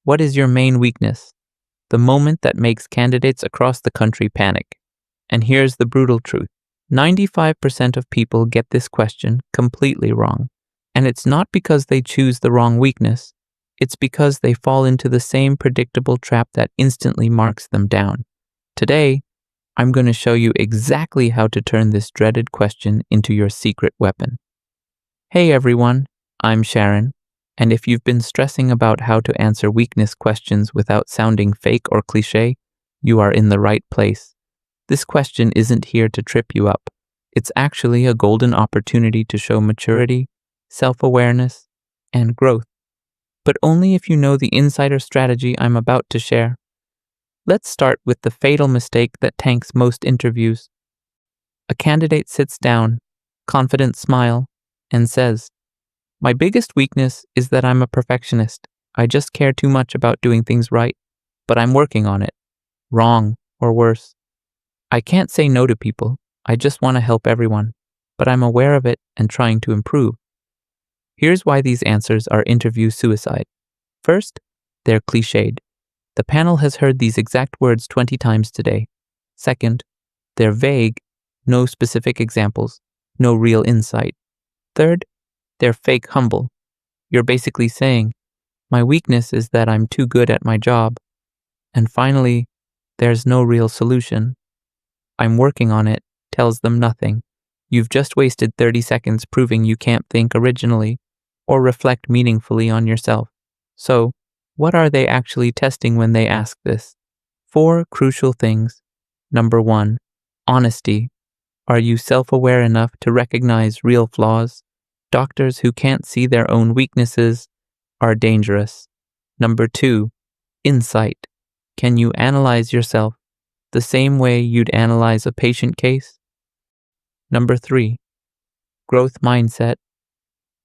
What is your main weakness? The moment that makes candidates across the country panic. And here's the brutal truth. 95% of people get this question completely wrong. And it's not because they choose the wrong weakness. It's because they fall into the same predictable trap that instantly marks them down. Today, I'm going to show you exactly how to turn this dreaded question into your secret weapon. Hey everyone, I'm Sharon. And if you've been stressing about how to answer weakness questions without sounding fake or cliché, you are in the right place. This question isn't here to trip you up. It's actually a golden opportunity to show maturity, self-awareness, and growth. But only if you know the insider strategy I'm about to share. Let's start with the fatal mistake that tanks most interviews. A candidate sits down, confident smile, and says, "My biggest weakness is that I'm a perfectionist. I just care too much about doing things right, but I'm working on it." Wrong, or worse. "I can't say no to people. I just want to help everyone, but I'm aware of it and trying to improve." Here's why these answers are interview suicide. First, they're cliched. The panel has heard these exact words 20 times today. Second, they're vague, no specific examples, no real insight. Third, they're fake humble. You're basically saying, "My weakness is that I'm too good at my job." And finally, there's no real solution. "I'm working on it" tells them nothing. You've just wasted 30 seconds proving you can't think originally or reflect meaningfully on yourself. So, what are they actually testing when they ask this? 4 crucial things. Number 1, honesty. Are you self-aware enough to recognize real flaws? Doctors who can't see their own weaknesses are dangerous. Number 2, insight. Can you analyze yourself the same way you'd analyze a patient case? Number 3, growth mindset.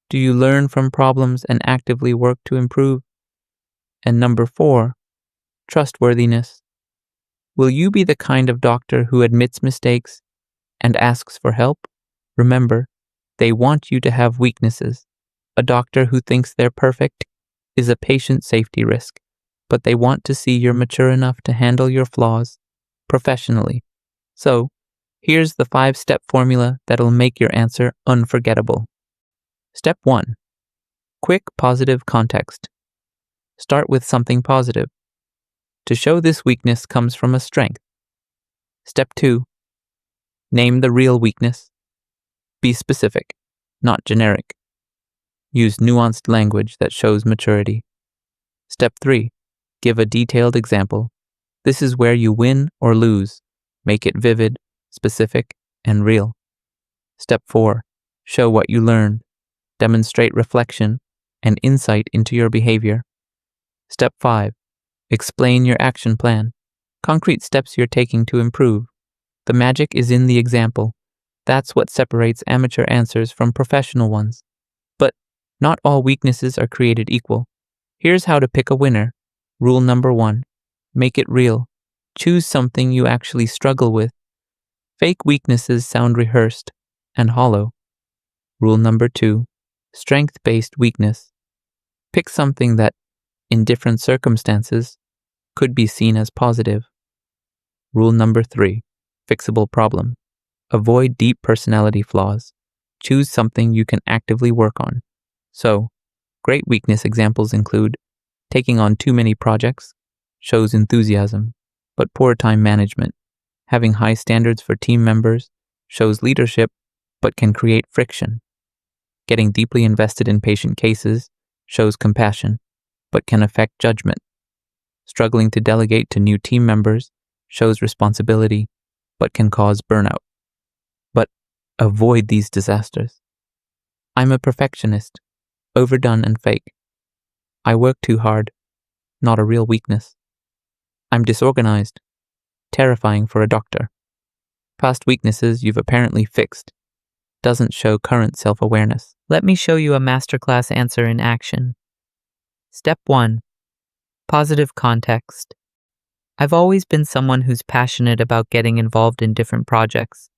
Do you learn from problems and actively work to improve? And number 4, trustworthiness. Will you be the kind of doctor who admits mistakes and asks for help? Remember, they want you to have weaknesses. A doctor who thinks they're perfect is a patient safety risk, but they want to see you're mature enough to handle your flaws professionally. So, here's the 5-step formula that'll make your answer unforgettable. Step 1. Quick positive context. Start with something positive. To show this weakness comes from a strength. Step 2. Name the real weakness. Be specific, not generic. Use nuanced language that shows maturity. Step 3. Give a detailed example. This is where you win or lose. Make it vivid, specific, and real. Step 4. Show what you learned. Demonstrate reflection and insight into your behavior. Step 5. Explain your action plan. Concrete steps you're taking to improve. The magic is in the example. That's what separates amateur answers from professional ones. But not all weaknesses are created equal. Here's how to pick a winner. Rule number 1. Make it real. Choose something you actually struggle with. Fake weaknesses sound rehearsed and hollow. Rule number 2. Strength-based weakness. Pick something that, in different circumstances, could be seen as positive. Rule number 3. Fixable problem. Avoid deep personality flaws. Choose something you can actively work on. So, great weakness examples include taking on too many projects, shows enthusiasm, but poor time management. Having high standards for team members, shows leadership, but can create friction. Getting deeply invested in patient cases, shows compassion, but can affect judgment. Struggling to delegate to new team members, shows responsibility, but can cause burnout. But avoid these disasters. I'm a perfectionist, overdone and fake. I work too hard, not a real weakness. I'm disorganized, terrifying for a doctor. Past weaknesses you've apparently fixed, doesn't show current self-awareness. Let me show you a masterclass answer in action. Step 1. Positive context. I've always been someone who's passionate about getting involved in different projects.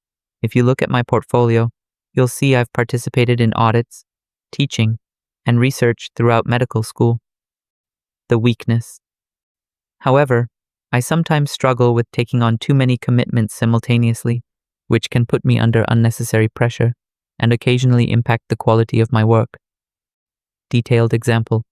If you look at my portfolio, you'll see I've participated in audits, teaching, and research throughout medical school. the weakness. However, I sometimes struggle with taking on too many commitments simultaneously, which can put me under unnecessary pressure and occasionally impact the quality of my work. Detailed example.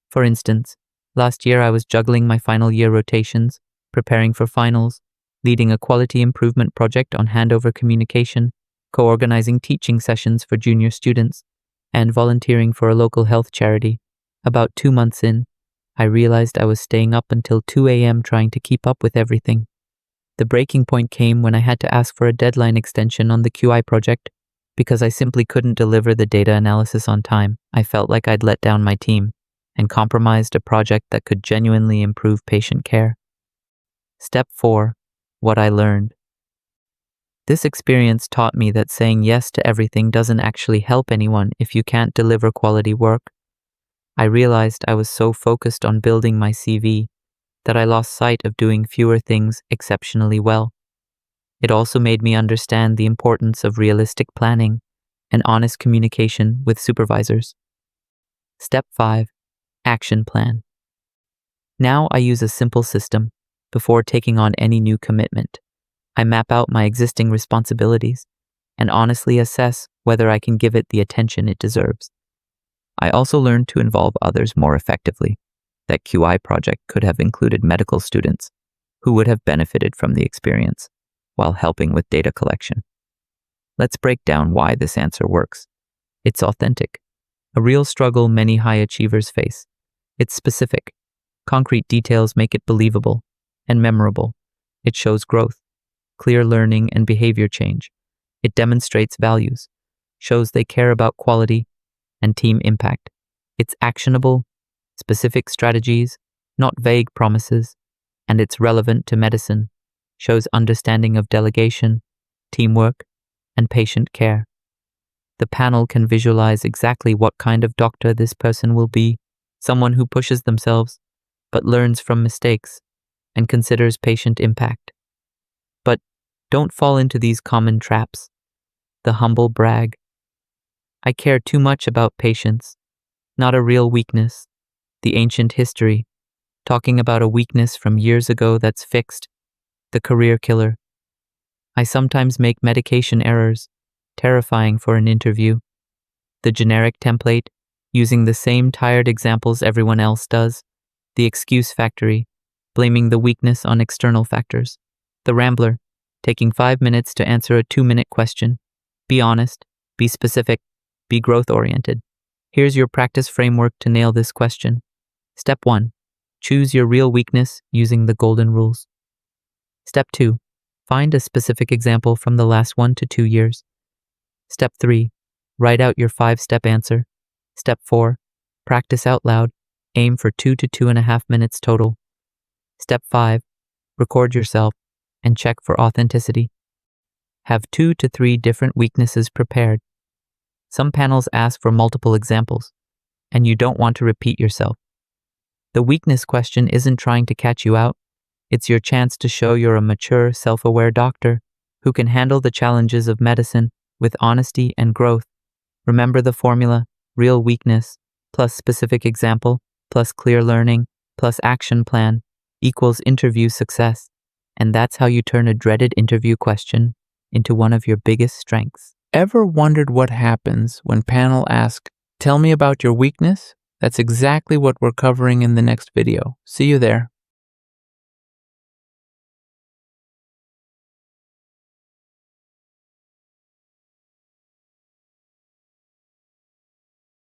For instance, last year I was juggling my final year rotations, preparing for finals, leading a quality improvement project on handover communication, co-organizing teaching sessions for junior students, and volunteering for a local health charity. About 2 months in, I realized I was staying up until 2 a.m. trying to keep up with everything. The breaking point came when I had to ask for a deadline extension on the QI project because I simply couldn't deliver the data analysis on time. I felt like I'd let down my team and compromised a project that could genuinely improve patient care. Step 4. What I learned. This experience taught me that saying yes to everything doesn't actually help anyone if you can't deliver quality work. I realized I was so focused on building my CV that I lost sight of doing fewer things exceptionally well. It also made me understand the importance of realistic planning and honest communication with supervisors. Step 5. Action plan. Now I use a simple system before taking on any new commitment. I map out my existing responsibilities and honestly assess whether I can give it the attention it deserves. I also learned to involve others more effectively. That QI project could have included medical students who would have benefited from the experience while helping with data collection. Let's break down why this answer works. It's authentic, a real struggle many high achievers face. It's specific. Concrete details make it believable and memorable. It shows growth, clear learning, and behavior change. It demonstrates values, shows they care about quality and team impact. It's actionable, specific strategies, not vague promises, and it's relevant to medicine, shows understanding of delegation, teamwork, and patient care. The panel can visualize exactly what kind of doctor this person will be, someone who pushes themselves, but learns from mistakes and considers patient impact. But don't fall into these common traps. The humble brag. I care too much about patients, not a real weakness. The ancient history, talking about a weakness from years ago that's fixed, the career killer. I sometimes make medication errors, terrifying for an interview. The generic template, using the same tired examples everyone else does. The excuse factory, blaming the weakness on external factors. The rambler, taking 5 minutes to answer a 2-minute question. Be honest, be specific, be growth-oriented. Here's your practice framework to nail this question. Step 1. Choose your real weakness using the golden rules. Step 2. Find a specific example from the last 1 to 2 years. Step 3. Write out your 5-step answer. Step 4. Practice out loud. Aim for 2 to 2.5 minutes total. Step 5. Record yourself and check for authenticity. Have 2 to 3 different weaknesses prepared. Some panels ask for multiple examples, and you don't want to repeat yourself. The weakness question isn't trying to catch you out. It's your chance to show you're a mature, self-aware doctor who can handle the challenges of medicine with honesty and growth. Remember the formula: real weakness plus specific example plus clear learning plus action plan equals interview success. And that's how you turn a dreaded interview question into one of your biggest strengths. Ever wondered what happens when panel ask, "Tell me about your weakness"? That's exactly what we're covering in the next video. See you there.